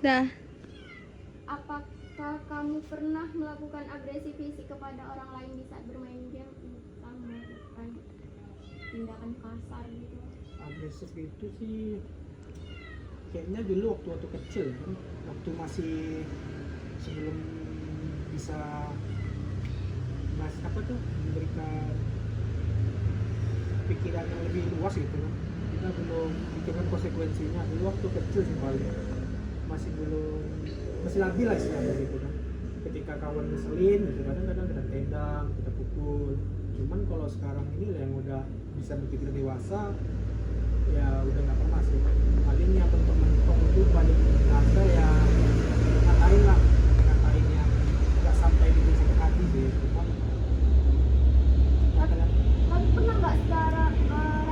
Dah. Apakah kamu pernah melakukan agresi fisik kepada orang lain di saat bermain game? Misal melakukan tindakan kasar gitu. Agresif itu sih kayaknya dulu waktu kecil kan, waktu masih sebelum bisa apa tuh memberikan pikiran yang lebih luas gitu kan, kita belum pikirkan konsekuensinya. Dulu waktu kecil sih paling masih labil lah istilahnya gitu kan. Ketika kawan ngeselin gitu kadang-kadang kita tendang, kita pukul. Cuman kalau sekarang ini yang udah bisa berpikir dewasa ya udah nggak pernah sih. Paling yang bentuk mentok itu paling kasar ya ngatain lah, ngatain yang nggak sampai bikin sakit hati sih. Cuman Kamu pernah nggak secara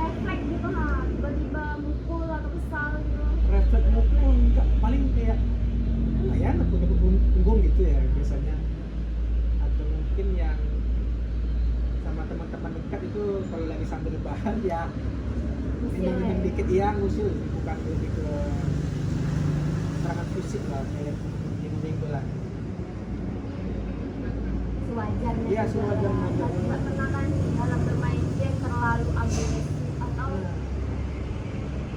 refleks gitu tiba-tiba mukul atau kesal gitu? refleks mukul enggak, paling kayak ya nekuk-nekuk punggung gitu ya biasanya, atau mungkin yang sama teman-teman dekat itu kalau lagi sambil rebahan ya minum dikit ya ngusil, bukan lebih ke serangan fisik lah kayak minggu lah. Sewajarnya. Iya sewajarnya. Nggak pernah kan dalam bermain game terlalu agresif atau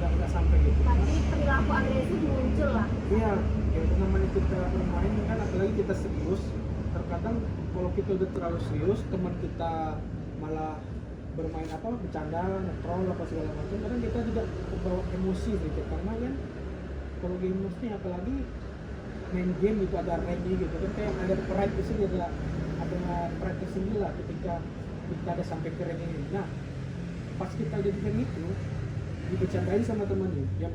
nggak sampai gitu. tapi perilaku agresif muncul lah. Iya, ya namanya kita bermain kan, apalagi kita serius. Terkadang kalau kita udah terlalu serius, teman kita malah bermain bercanda, ngetrol apa segala macam. Kadang kita juga terbawa emosi gitu, karena kan kalau gamersnya apalagi main game itu ada range gitu kan, kayak ada pride di sini, ada pride di sini lah ketika kita ada sampai ke range ini. Nah, pas kita udah di range itu dibercandain sama temannya yang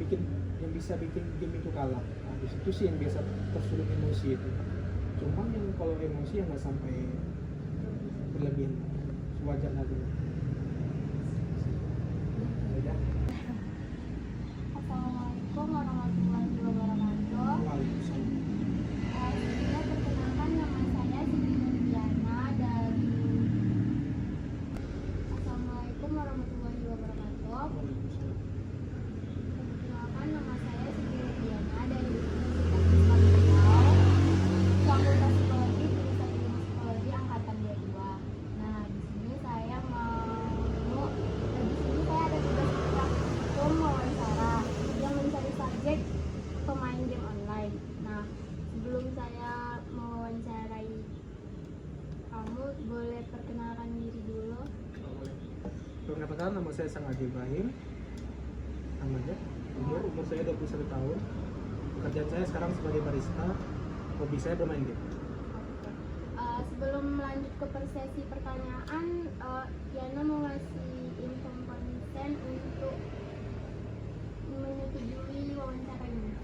bisa bikin game itu kalah. Nah, di situ sih yang biasa tersulut emosi itu. Cuman yang kalau emosi yang nggak sampai berlebihan, sewajar aja. Ya. Assalamualaikum warahmatullahi wabarakatuh. Waalaikumsalam. Saya perkenalkan nama saya Siti Nurdiana dari Assalamualaikum warahmatullahi wabarakatuh. Waalaikumsalam. Perkenalkan nama saya Siti Nurdiana dari Universitas Islam Riau, Fakultas Psikologi, Jurusan Ilmu Psikologi Angkatan 22. Nah, di sini saya ada tugas praktikum wawancara yang mencari subjek pemain game online. Nah, sebelum saya mewawancarai kamu, boleh perkenalkan diri dulu. Perkenalkan, nama saya Sangat Ibrahim. Namanya umur saya 21 tahun. Pekerjaan saya sekarang sebagai barista. Hobi saya bermain game. Sebelum melanjut ke sesi pertanyaan, Yana mau ngasih info konsen untuk menyetujui wawancara ini.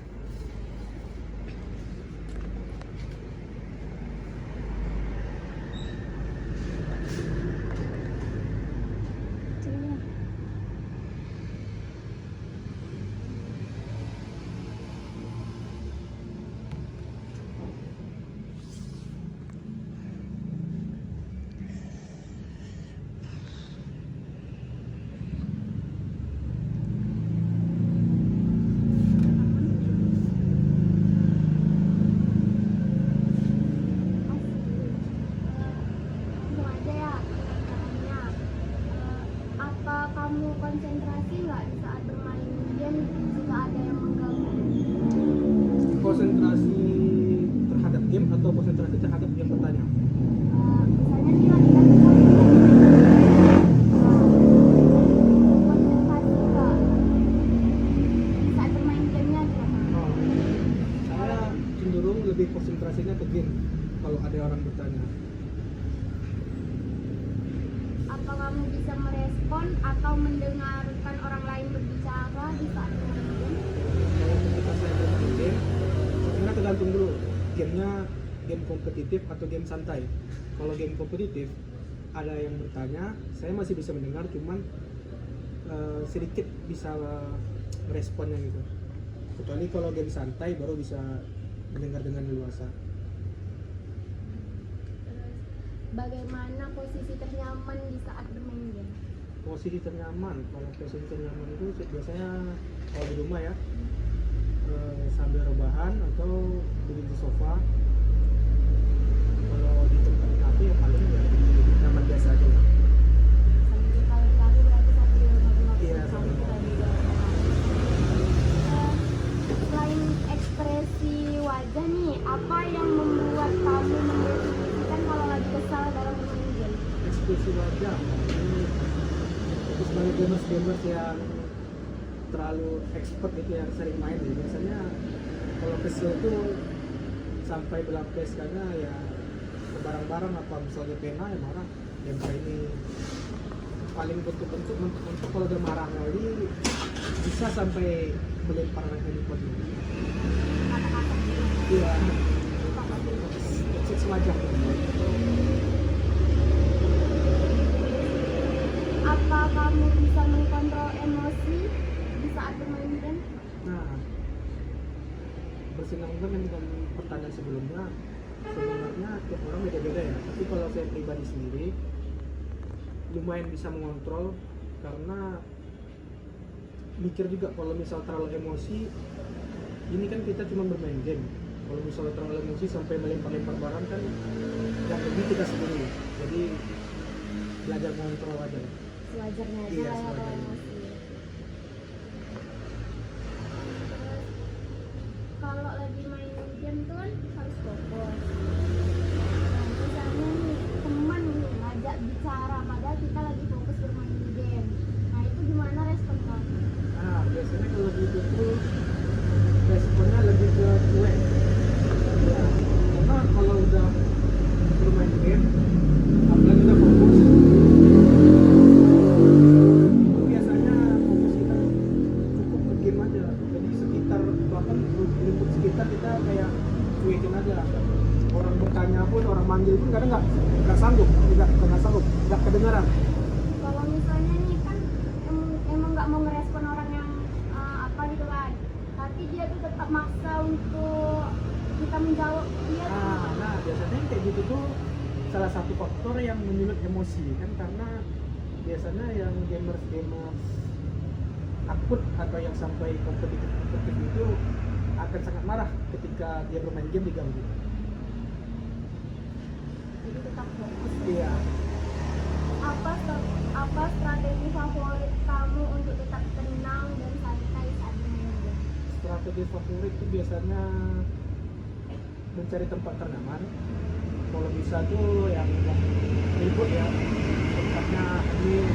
Langsung aja ya pertanyaannya. Apa kamu konsentrasi nggak di saat bermain game jika ada yang mengganggu? Konsentrasi terhadap game atau konsentrasi terhadap yang bertanya? Misalnya sih lagi konsentrasi nggak di saat bermain gamenya gitu. Saya cenderung lebih konsentrasinya ke game kalau ada orang bertanya. Apa kamu bisa merespon atau mendengarkan orang lain berbicara di saat bermain game? Kalau ketika saya bermain game, sebenarnya tergantung dulu gamenya, game kompetitif atau game santai. Kalau game kompetitif ada yang bertanya, saya masih bisa mendengar, cuman sedikit bisa meresponnya gitu. Kecuali kalau game santai baru bisa mendengar dengan leluasa. Bagaimana posisi ternyaman di saat bermain game? Posisi ternyaman, kalau posisi ternyaman itu biasanya kalau di rumah ya, sambil rebahan atau duduk di sofa. Kalau di tempat kafe ya paling ya di taman biasa aja lah. Sambil kalau di kafe berarti sambil ngobrol-ngobrol Iya, sama sambil kita ngobrol. juga. Selain ekspresi wajah nih, apa yang membuat kamu mendefinisikan kalau lagi kesal dalam bermain game? Ekspresi wajah itu sebagai gamers yang terlalu expert gitu, yang sering main ya. Biasanya kalau kesel tuh sampai belampias karena ya ke barang-barang apa misalnya pena ya marah, yang kayak ini paling bentuk-bentuk untuk kalau dia marah lagi bisa sampai melempar handphone ini. Kata-kata gitu. Iya, Apa gitu? ekspresi wajah. Apa kamu bisa mengontrol emosi di saat bermain game? Nah, bersinambungan dengan pertanyaan sebelumnya, sebenarnya tiap orang beda-beda ya. Tapi kalau saya pribadi sendiri, lumayan bisa mengontrol karena mikir juga kalau misal terlalu emosi, ini kan kita cuma bermain game. Kalau misalnya terlalu emosi sampai melempar-lempar barang kan yang lebih kita sendiri. Jadi belajar mengontrol aja. Sewajarnya aja Iya, lah ya kalau sewajarnya. emosi. Terus kalau lagi main game tuh kan harus fokus. Nah, misalnya nih teman nih ngajak bicara padahal kita lagi fokus bermain game. Nah itu gimana respon kamu? Nah, biasanya kalau gitu tuh responnya lebih ke cuek. Ya, karena kalau udah bermain game, apalagi udah fokus, itu biasanya fokus kita cukup ke game aja. Jadi sekitar bahkan lingkup sekitar kita kayak cuekin aja. Orang bertanya pun, orang manggil pun kadang nggak sanggup, nggak kedengaran. Kalau misalnya nih kan emang nggak mau ngerespon orang yang apa gitu kan, tapi dia tuh tetap maksa untuk kita menjawab dia tuh gimana? Nah, biasanya yang kayak gitu tuh salah satu faktor yang menyulut emosi kan, karena biasanya yang gamers akut atau yang sampai kompetitif itu akan sangat marah ketika dia bermain game diganggu. Jadi tetap fokus. Iya. Apa strategi favorit kamu untuk tetap tenang dan santai saat bermain game? Strategi favorit itu biasanya mencari tempat ternyaman. Kalau bisa tuh yang ribut ya, tempatnya hening,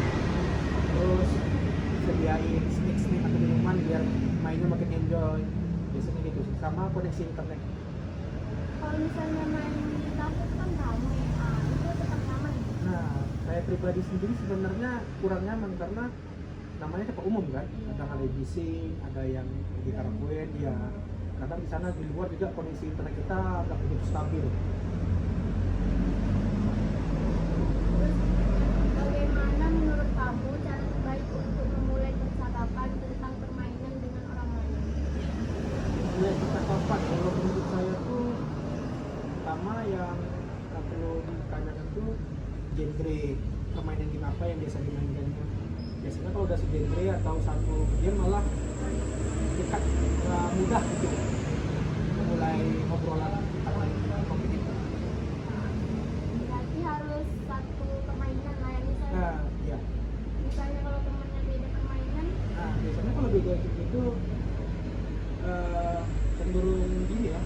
terus sediain snack atau minuman biar mainnya makin enjoy. Biasanya gitu sih, sama koneksi internet. Kalau misalnya main di kafe kan ramai, itu tetap nyaman. Nah, saya pribadi sendiri sebenarnya kurang nyaman karena namanya tempat umum kan, ada yang bising, ada yang di karaoke, ya kadang di sana di luar juga koneksi internet kita nggak begitu stabil. Terus bagaimana menurut kamu cara terbaik untuk memulai percakapan tentang permainan dengan orang lain? Ya kita kapan? Kalau menurut saya tuh pertama yang nggak perlu ditanyakan tuh genre permainan game apa yang biasa dimainkan. Biasanya kalau udah genre atau satu game malah dekat, mudah gitu memulai obrolan tentang topik itu. Berarti harus satu permainan lah ya, misalnya. Nah, ya. Misalnya kalau temennya beda permainan, Nah, biasanya kalau beda gitu cenderung gini ya,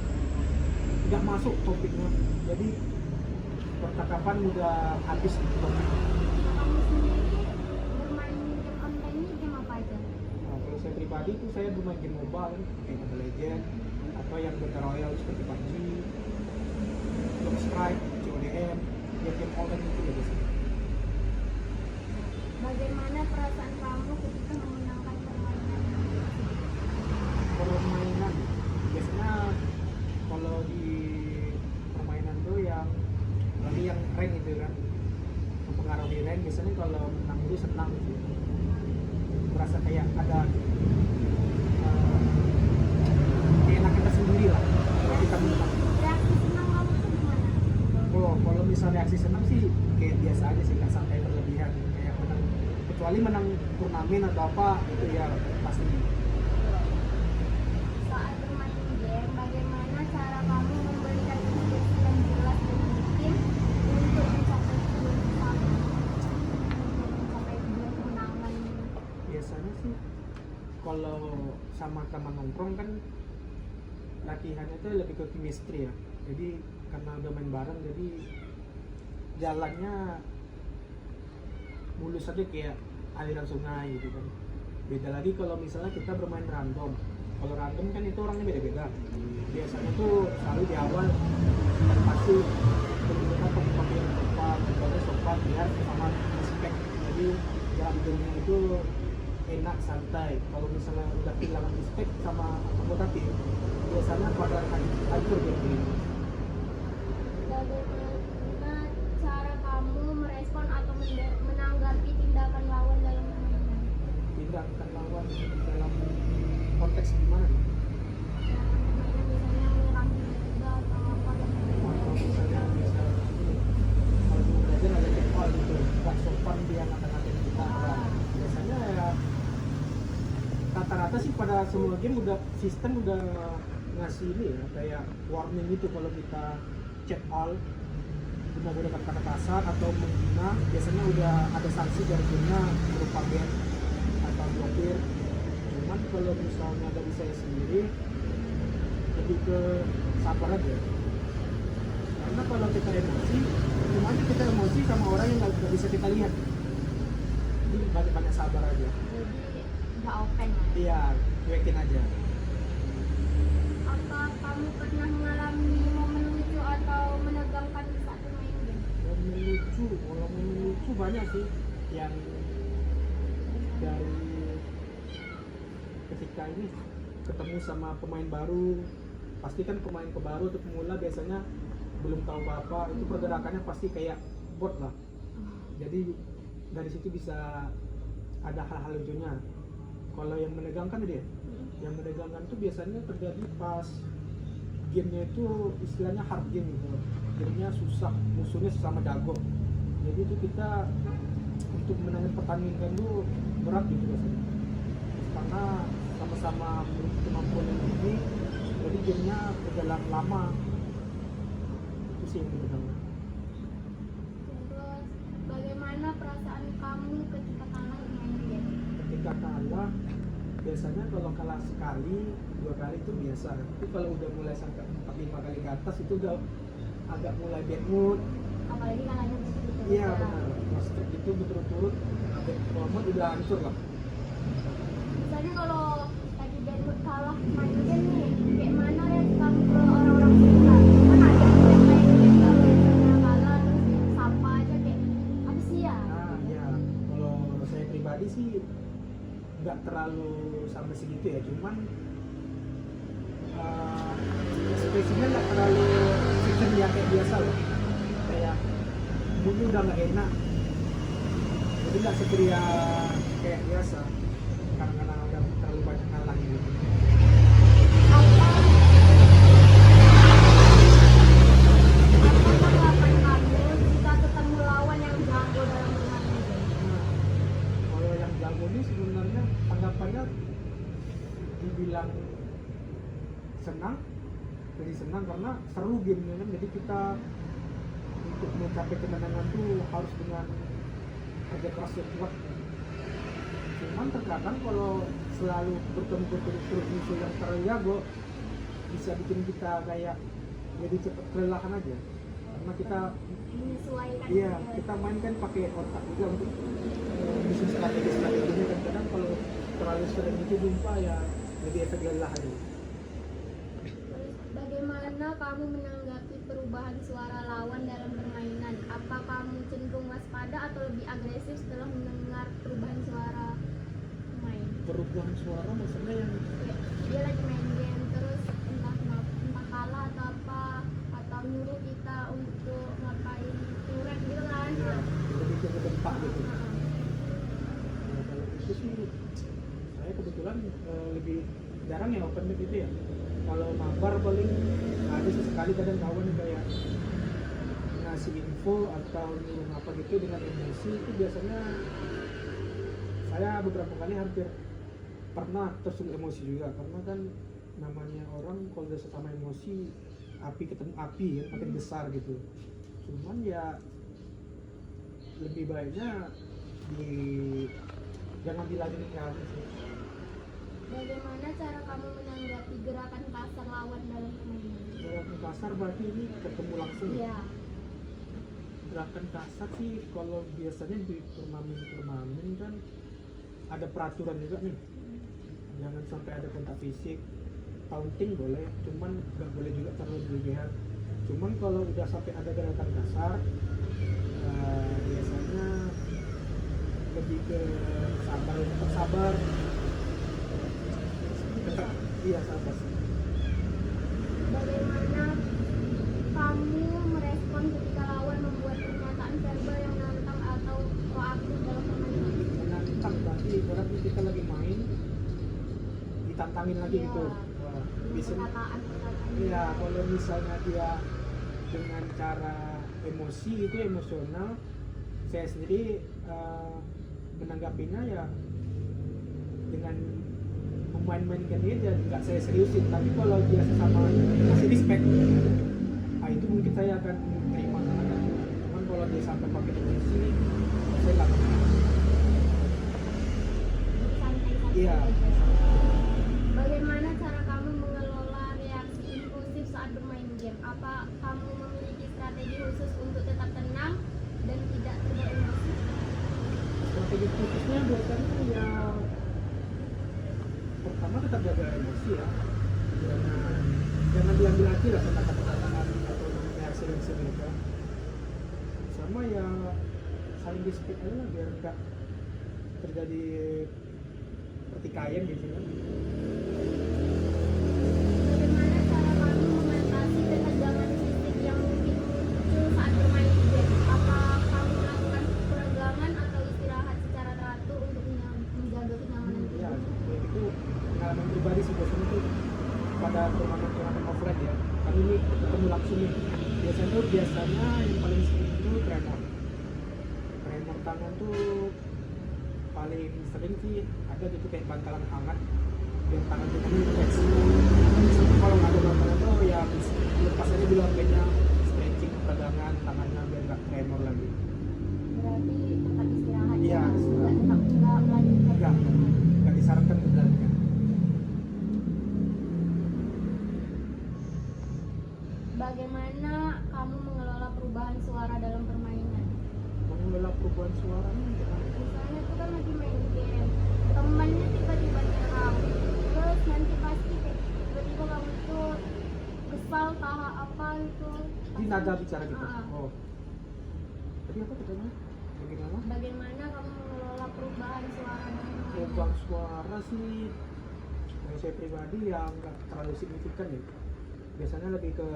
nggak masuk topiknya. Jadi percakapan udah habis gitu topiknya. kamu sendiri bermain game online ini game apa aja? Nah, kalau saya pribadi tuh saya bermain game mobile kayak Mobile Legends atau yang Battle Royale seperti PUBG, Counter Strike, CODM, game online itu ya biasanya. Bagaimana perasaan kamu ketika memenangkan permainan? Permainan biasanya kalau di permainan tuh yang lagi yang rank itu kan mempengaruhi rank, biasanya kalau menang itu senang gitu. Merasa kayak ada keenakan tersendiri lah kalau kita menang. Reaksi senang kamu tuh gimana? Kalau misalnya reaksi senang sih kayak biasa aja sih, nggak sampai berlebihan kayak menang, kecuali menang turnamen atau apa itu ya pasti. Saat cara kamu memberikan instruksi yang jelas dan rutin untuk mencapai tujuan bersama, untuk mencapai tujuan kemenangan? Biasanya sih kalau sama teman nongkrong kan latihannya tuh lebih ke chemistry ya. Jadi karena udah main bareng jadi jalannya mulus aja kayak aliran sungai gitu kan. Beda lagi kalau misalnya kita bermain random. Kalau random kan itu orangnya beda-beda. Biasanya tuh selalu di awal pasti kita pakai yang sopan biar sama respect. Jadi jalan gamenya itu enak santai. Kalau misalnya udah kehilangan respect sama anggota tim, biasanya pada hancur game. Bagaimana cara kamu merespon atau menanggapi tindakan lawan dalam permainan? Tindakan lawan dalam konteks gimana nih? Misalnya menyerang juga atau apa Atau misalnya kalau dulu belajar ada tekol gitu, nggak sopan dia ngata-ngatain kita. Nah, biasanya ya rata-rata sih pada semua game udah sistem udah ngasih ini ya kayak warning gitu kalau kita chat all menggunakan kata kasar atau menghina, biasanya udah ada sanksi dari gamenya berupa ban atau blokir. Cuman kalau misalnya dari saya sendiri lebih ke sabar aja, karena kalau kita emosi cuma aja kita emosi sama orang yang nggak bisa kita lihat, jadi banyak-banyak sabar aja. jadi nggak open lah. Iya, cuekin aja. Apa kamu pernah mengalami momen lucu atau menegangkan saat bermain game? Momen lucu banyak sih yang dari ketika ini ketemu sama pemain baru. Pasti kan pemain baru atau pemula biasanya belum tahu apa-apa, itu pergerakannya pasti kayak bot lah. Jadi dari situ bisa ada hal-hal lucunya. Kalau yang menegangkan dia, yang menegangkan itu biasanya terjadi pas gamenya itu istilahnya hard game gitu, jadinya susah, musuhnya sesama jago. Jadi itu kita untuk menangani pertandingan itu berat gitu biasanya, karena sama-sama memiliki kemampuan yang tinggi, jadi gamenya berjalan lama. Itu sih yang menegangkan. Terus bagaimana perasaan kamu ketika kalah bermain game? Ketika kalah, biasanya kalau kalah sekali, 2 kali itu biasa. Tapi kalau udah mulai sampai 4-5 kali ke atas itu udah agak mulai bad mood. Apalagi kalahnya betul-betul. Iya benar. Maksud itu betul-betul bad mood udah hancur lah. Misalnya kalau tadi Denwood kalah main game nih, kayak mana reaksi kamu ke orang-orang sekitar? Kan ada yang main game kalau misalnya kalah terus sapa aja kayak apa sih ya? Nah ya, kalau saya pribadi sih nggak terlalu sampai segitu ya, cuman ekspresinya nggak terlalu ceria kayak biasa loh, kayak mungkin udah nggak enak, jadi nggak ceria kayak biasa karena udah terlalu banyak kalah gitu. Apa tanggapan kamu jika ketemu lawan yang jago dalam bermain game? Nah, kalau yang jago ini sebenarnya tanggapannya dibilang senang, jadi senang karena seru gamenya kan. Jadi kita untuk mencapai kemenangan tuh harus dengan kerja keras yang kuat. Cuman terkadang kalau selalu bertemu berturut-turut musuh yang terlalu jago, bisa bikin kita kayak jadi cepet kelelahan aja, karena kita Menyesuaikan iya juga. kita main kan pakai otak juga untuk bisnis strateginya. Kadang-kadang kalau terlalu sering itu jumpa ya lebih efek lelah aja. Terus bagaimana kamu menanggapi perubahan suara lawan dalam permainan? Apa kamu cenderung waspada atau lebih agresif setelah mendengar perubahan suara pemain? Perubahan suara maksudnya yang Kayak dia lagi main game terus entah kalah atau apa, atau nyuruh kita untuk ngapain turret gitu kan? ya, lebih ke berdempak gitu. Nah, Nah, kalau itu sih saya kebetulan lebih jarang ya open mic itu ya. Kalau mabar paling ada sesekali, kadang kawan kayak ngasih info atau nyuruh apa gitu dengan emosi, itu biasanya saya beberapa kali hampir pernah tersinggung emosi juga, karena kan namanya orang kalau udah sama emosi api ketemu api ya, makin besar gitu. Cuman ya lebih baiknya jangan dilanjutin lagi sih. Bagaimana cara kamu menanggapi gerakan kasar lawan dalam permainan? Gerakan kasar berarti ini ketemu langsung. Iya. Gerakan kasar sih kalau biasanya di turnamen kan ada peraturan juga nih. Jangan sampai ada kontak fisik. Taunting boleh, cuman nggak boleh juga terlalu berlebihan. Cuman kalau udah sampai ada gerakan kasar, biasanya lebih ke tetap sabar. Tetap, iya sabar sih. Bagaimana kamu merespon ketika lawan membuat pernyataan verbal yang menantang atau proaktif dalam permainan? Menantang berarti berarti kita lagi main, ditantangin lagi Iya. gitu. Wah, bisa. Perkataan-perkataan. Iya, kalau misalnya dia dengan cara emosi itu emosional, saya sendiri menanggapinya ya dengan memain-mainkan dia dan nggak saya seriusin. Tapi kalau dia sesama masih respect, nah itu mungkin saya akan terima. Cuman kalau dia sampai pakai emosi, saya nggak akan. Santai-santai Iya. aja. Bagaimana cara kamu mengelola reaksi impulsif saat bermain game? Apa kamu memiliki strategi khusus untuk tetap tenang dan tidak terbawa emosi? Strategi khususnya biasanya ya pertama tetap jaga emosi ya, jangan diambil hati lah kata-kata atau reaksi mereka, sama ya saling respect aja lah biar nggak terjadi pertikaian gitu kan. Bagaimana cara kamu mengatasi ketegangan fisik yang mungkin muncul saat bermain game? Apa kamu melakukan peregangan atau istirahat secara teratur untuk menjaga kenyamanan Ya, tubuh? itu pengalaman pribadi sih biasanya tuh pada turnamen offline ya. Kami ini ketemu langsung nih. Biasanya yang paling sering itu tremor tangan tuh paling sering sih ada gitu kayak bantalan hangat biar tangan kita ini relax. Sama kalau nggak ada bantalan tuh ya lepas aja dulu hp-nya, stretching pegangan tangannya biar nggak tremor lagi. Berarti tetap istirahat Iya, ya? istirahat. Nggak melanjutkan Nggak. permainan. Nggak disarankan berlanjut. Bagaimana kamu mengelola perubahan suara dalam permainan? Mengelola perubahan suara nih Misalnya tuh kan lagi main game, temannya tiba-tiba nyerang, terus nanti pasti kayak tiba-tiba kamu tuh kesal taha apa gitu. di nada bicara kita. Ah. Oh. Tadi apa katanya? Bagaimana? Bagaimana kamu mengelola perubahan suara dalam permainan? Perubahan suara sih yang saya pribadi yang nggak terlalu signifikan ya. Biasanya lebih ke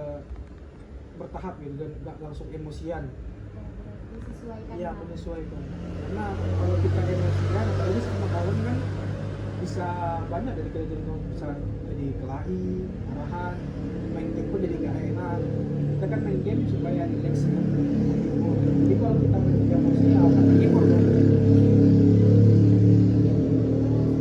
bertahap gitu dan nggak langsung emosian. Berarti sesuaikan. Iya, lah. menyesuaikan. Karena kalau kita emosian, apalagi sama kawan kan bisa banyak dari kejadian bisa jadi kelahi, marahan, main game pun jadi gak enak. Kita kan main game supaya relax kan. Jadi kalau kita main game emosi ya akan terhibur dong.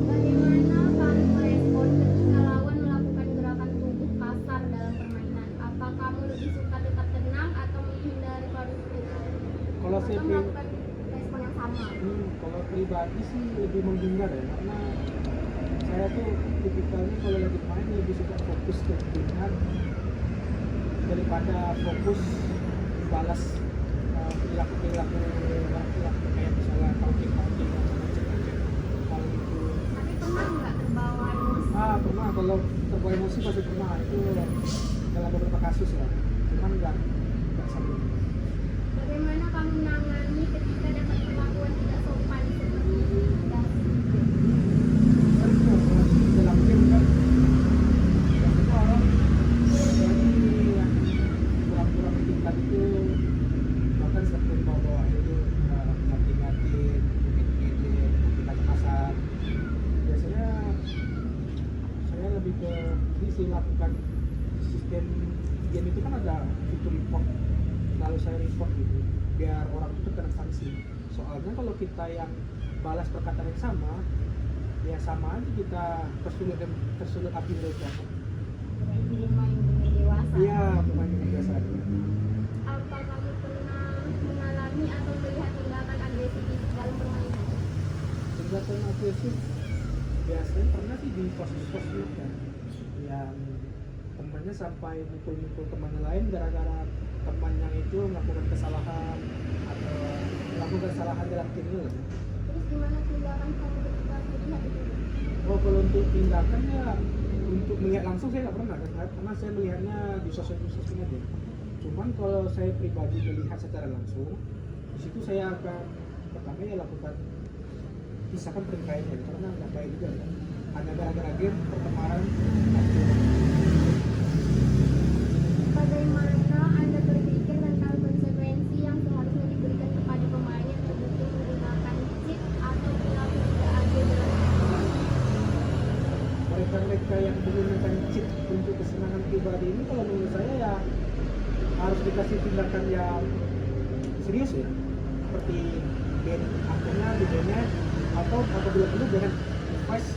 Bagaimana kamu merespon ketika lawan melakukan gerakan tubuh kasar dalam permainan? Apa kamu lebih suka tetap tenang atau menghindari konflik? Kalau Atau saya melakukan respon yang sama? kalau pribadi sih lebih menghindar ya, karena saya tuh tipikalnya kalau lagi main lebih suka fokus ke permainan daripada fokus balas perilaku kayak misalnya taunting kalau gitu. Tapi pernah nggak terbawa emosi? Pernah, kalau terbawa emosi pasti pernah, itu dalam beberapa kasus ya, cuman nggak sering. Bagaimana kamu menangani ketika dapat perlakuan tidak sopan seperti intimidasi? Dalam game kan biasanya orang jadi kurang-kurang tingkat itu bahkan sampai bawa itu ngati-ngatin, ngedit, kita kasar. Biasanya saya lebih ke ini sih, lakukan sistem game itu kan ada fitur report, lalu saya report gitu biar orang itu kena sanksi. Soalnya kalau kita yang balas perkataan yang sama, ya sama aja kita tersulut api mereka. Berarti bermain di media dewasa. Iya, pemain game biasa. Apa kamu pernah mengalami atau melihat tindakan agresif dalam bermain game? Tindakan agresif biasanya pernah sih di sosmed ya, yang temannya sampai mukul-mukul temannya lain gara-gara teman yang itu melakukan kesalahan atau melakukan kesalahan dalam timnya lah. Terus gimana tindakan kamu ketika melihat itu? Oh, kalau untuk tindakan ya, untuk melihat langsung saya nggak pernah kan, karena saya melihatnya di sosmed aja. Cuman kalau saya pribadi melihat secara langsung, di situ saya akan pertama ya lakukan pisahkan pertikaiannya, karena nggak baik juga kan. Hanya gara-gara game pertemanan. Bagaimana Anda berpikir tentang konsekuensi yang seharusnya diberikan kepada pemain yang terbukti menggunakan cheat atau perilaku tidak adil dalam permainan? Mereka yang menggunakan cheat untuk kesenangan pribadi ini, kalau menurut saya ya harus dikasih tindakan yang serius ya, seperti ban akunnya, di ban atau apabila perlu dengan device,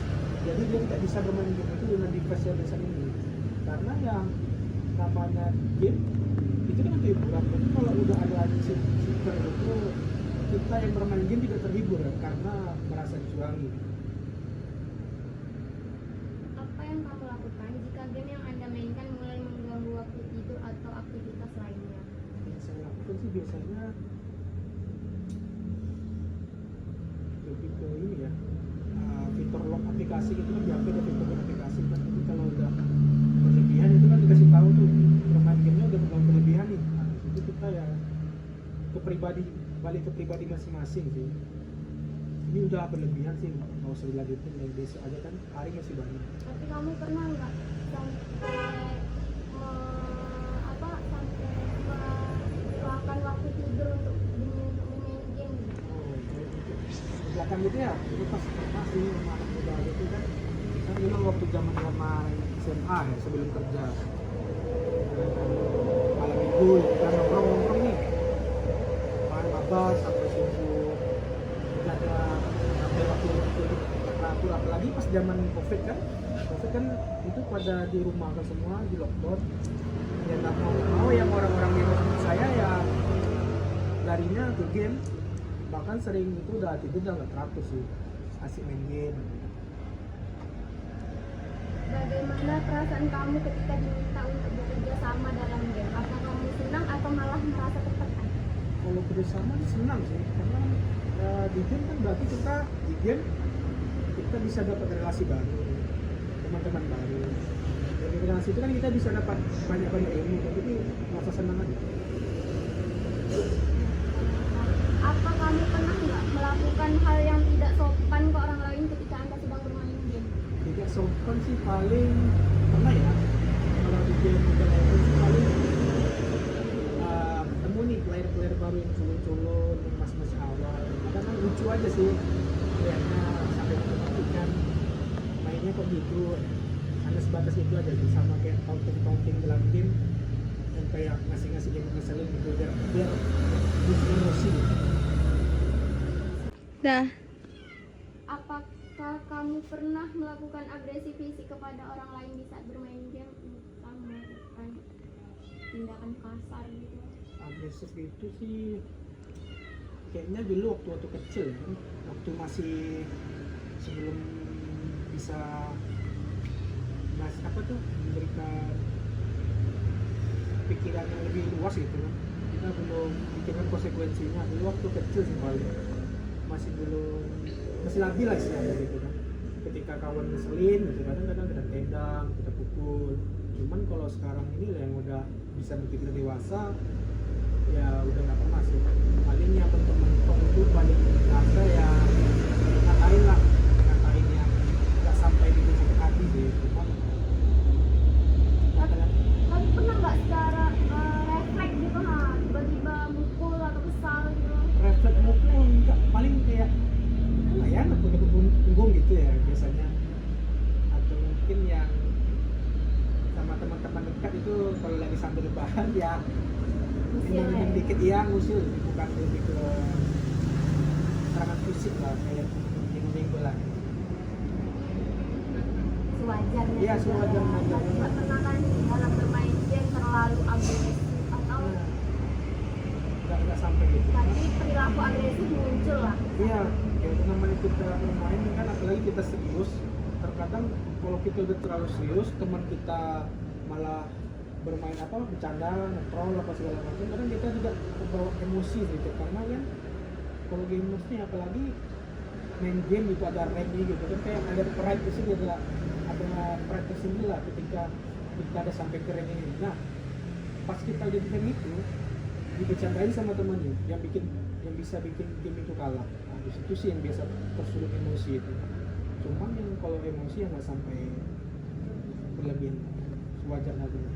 jadi dia tidak bisa bermain game itu dengan device yang biasa ini, karena yang namanya game itu kan untuk hiburan. Jadi kalau udah ada cheater itu, kita yang bermain game tidak terhibur karena merasa dicurangi. Apa yang kamu lakukan jika game yang Anda mainkan mulai mengganggu waktu tidur atau aktivitas lainnya? Yang saya lakukan sih biasanya lebih ke ini ya, fitur lock aplikasi gitu kan, di HP ada fitur lock aplikasi kan. Jadi kalau udah berlebihan itu kan dikasih tahu tuh bermain gamenya udah berlebihan nih. Nah, itu kita ya balik ke pribadi masing-masing sih. Ini udah berlebihan sih, nggak usah dilanjutin, yang besok aja kan, hari masih banyak. Tapi kamu pernah nggak sampai melakukan waktu tidur untuk bermain game? Oh, di belakang gitu ya, itu pas sih sama anak muda gitu kan. Kan dulu waktu zaman SMA ya, sebelum kerja, malam minggu kita nongkrong nih, main mabar sampai subuh, tidak ada sampai waktu teratur. Apalagi pas zaman covid kan itu pada di rumah kan semua, di lockdown ya, nggak mau yang orang-orang yang seperti saya ya larinya ke game, bahkan sering itu udah tidur udah nggak teratur sih, asik main game. Bagaimana perasaan kamu ketika diminta untuk bekerja sama dalam game? Apa kamu senang atau malah merasa tertekan? Kalau kerjasama senang sih, karena di game kan berarti di game kita bisa dapat relasi baru, teman-teman baru. Dari relasi itu kan kita bisa dapat banyak ilmu, jadi merasa senang aja. Apa kamu pernah nggak melakukan hal yang tidak sopan ke orang lain ketika Anda sedang bermain game? Tidak sopan sih paling pernah ya, kalau di game mobile itu paling ketemu nih player baru yang culun-culun, yang masih awal, kadang kan lucu aja sih lihatnya, sampai memperhatikan mainnya kok gitu. Hanya sebatas itu aja sih, sama kayak taunting dalam game yang kayak ngasih game ngeselin gitu, biar boost emosi. Dah. Apakah kamu pernah melakukan agresi fisik kepada orang lain di saat bermain game? Kamu melakukan tindakan kasar gitu? Agresif itu sih kayaknya dulu waktu kecil ya, waktu masih sebelum bisa apa tuh memberikan pikiran yang lebih luas gitu kan, kita belum pikirkan konsekuensinya. Dulu waktu kecil sih paling masih labil lah istilahnya gitu kan, ketika kawan ngeselin gitu kadang-kadang kita tendang, kita pukul. Cuman kalau sekarang ini yang udah bisa berpikir dewasa ya udah nggak pernah sih. Paling ya teman-teman itu paling rasa ya ngatain yang nggak sampai di titik hati sih. Cuman Tapi pernah nggak secara refleks gitu tiba-tiba mukul atau besar gitu? refleks mukul enggak, paling kayak apa ya, nepuk punggung gitu ya biasanya, atau mungkin yang sama teman-teman dekat itu kalau lagi sambil rebahan ya ngusir dikit ya, ngusir, bukan lebih ke serangan fisik lah, kayak minggu lah. Sewajarnya. Iya, sewajarnya. Nggak pernah kan dalam bermain game terlalu agresif atau nggak sampai gitu. tapi perilaku agresif muncul lah. Iya, ya namanya kita bermain kan, apalagi kita serius. Terkadang kalau kita udah terlalu serius, teman kita malah bermain bercanda, ngetrol apa segala macam. Kadang kita juga terbawa emosi gitu, karena kan kalau gamers nih apalagi main game itu ada rank gitu kan, kayak ada pride di sini, ada pride tersendiri lah ketika kita ada sampai ke rank ini. Nah, pas kita udah di rank itu dibercandain sama temannya yang bisa bikin game itu kalah. Nah, di situ sih yang biasa tersulut emosi itu. Cuman yang kalau emosi yang nggak sampai berlebihan, sewajarnya dulu.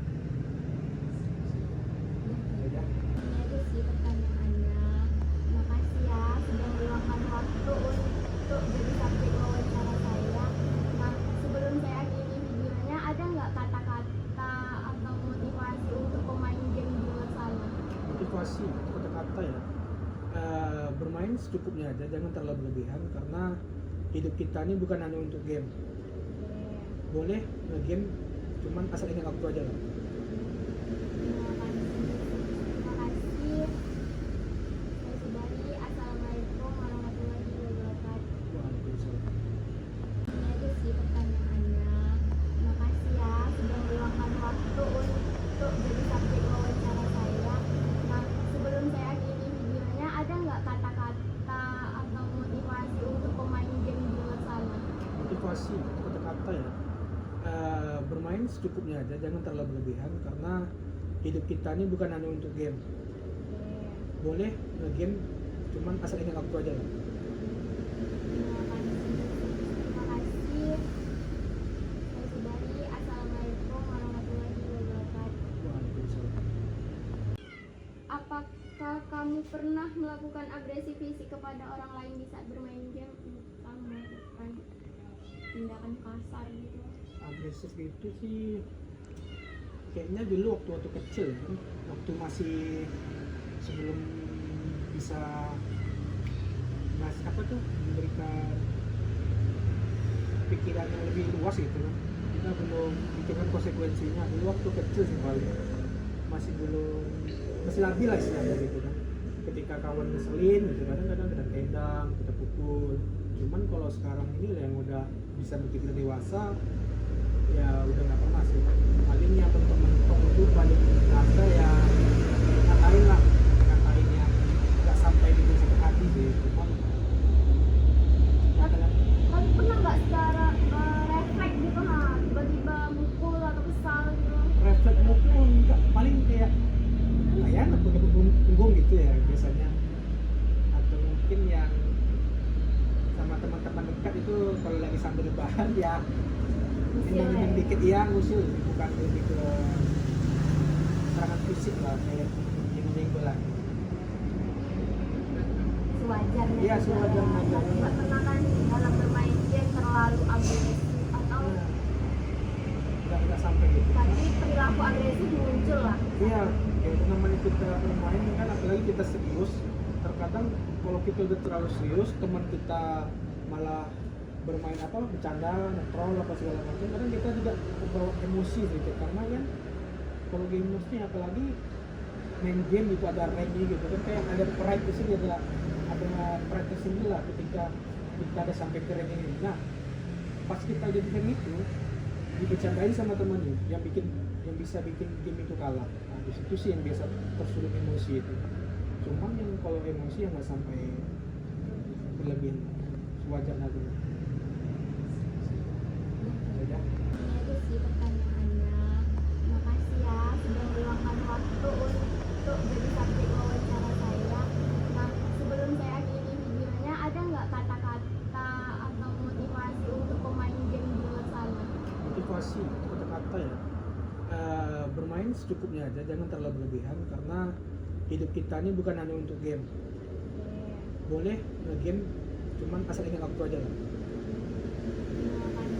Ya, Ini aja sih pertanyaannya. Makasih ya sudah meluangkan waktu untuk jadi subjek wawancara saya. Nah, sebelum saya akhiri videonya, ada nggak kata-kata atau motivasi untuk pemain game di luar sana? motivasi kata-kata ya, bermain secukupnya aja, jangan terlalu berlebihan, karena hidup kita ini bukan hanya untuk game. Boleh nge-game, cuman asal ingat waktu aja lah. Terima kasih. Saya Subari. Assalamualaikum warahmatullahi wabarakatuh. Waalaikumsalam. Ini aja sih pertanyaannya. Makasih ya sudah meluangkan waktu untuk jadi subjek wawancara saya. Nah, sebelum saya akhiri videonya, ada nggak kata-kata atau motivasi untuk pemain game di luar sana? Motivasi kata-kata ya, bermain secukupnya aja, jangan terlalu berlebihan, karena hidup kita ini bukan hanya untuk game. Boleh nge-game, cuman asal ingat waktu aja lah. Terima kasih. Saya Subari. Assalamualaikum warahmatullahi wabarakatuh. Waalaikumsalam. Apakah kamu pernah melakukan agresi fisik kepada orang lain di saat bermain game? Kamu melakukan tindakan kasar gitu? Agresif itu sih kayaknya dulu waktu kecil ya, kan? Waktu masih sebelum bisa memberikan pikiran yang lebih luas gitu kan, kita belum pikirkan konsekuensinya. Dulu waktu kecil sih paling masih labil lah istilahnya gitu kan. Ketika kawan ngeselin gitu, kadang-kadang kita tendang, kita pukul. Cuman kalau sekarang ini yang udah bisa berpikir dewasa, ya udah nggak pernah sih. Paling yang temen-temen itu paling kasar ya ngatain lah, ngatain yang nggak sampai bikin sakit hati sih. Cuman ya kadang Kamu pernah nggak secara refleks gitu, tiba-tiba mukul atau kesal gitu? refleks mukul enggak, paling kayak nggak ya nepuk-nepuk punggung gitu ya biasanya, atau mungkin yang sama teman-teman dekat itu kalau lagi sambil rebahan ya minum dikit, iya ngusul, bukan lebih ke serangan fisik lah, kayak nyenggol lah. Sewajarnya. Iya, sewajarnya. Tapi nggak pernah kan dalam bermain game terlalu agresif atau Nggak sampai gitu. tapi perilaku agresif muncul lah. Iya, ya namanya kita bermain kan, apalagi kita serius. Terkadang kalau kita udah terlalu serius, teman kita malah bermain bercanda, ngetrol apa segala macam. Kadang kita juga terbawa emosi gitu, karena kan kalau gamers nih apalagi main game itu ada rank gitu kan, kayak ada pride di sini, ada pride tersendiri lah ketika kita ada sampai ke rank ini. Nah, pas kita udah di rank itu dibercandain sama temannya yang bisa bikin game itu kalah. Nah, di situ sih yang biasa tersulut emosi itu. Cuman yang kalau emosi yang nggak sampai berlebihan, sewajarnya dulu. Ya. Ini aja sih pertanyaannya. Makasih ya sudah meluangkan waktu untuk jadi subjek wawancara saya. Nah, sebelum saya akhiri videonya, ada nggak kata-kata atau motivasi untuk pemain game di luar sana? Motivasi kata-kata ya, bermain secukupnya aja, jangan terlalu berlebihan, karena hidup kita ini bukan hanya untuk game. Boleh nge-game, cuman asal ingat waktu aja lah. Terima kasih.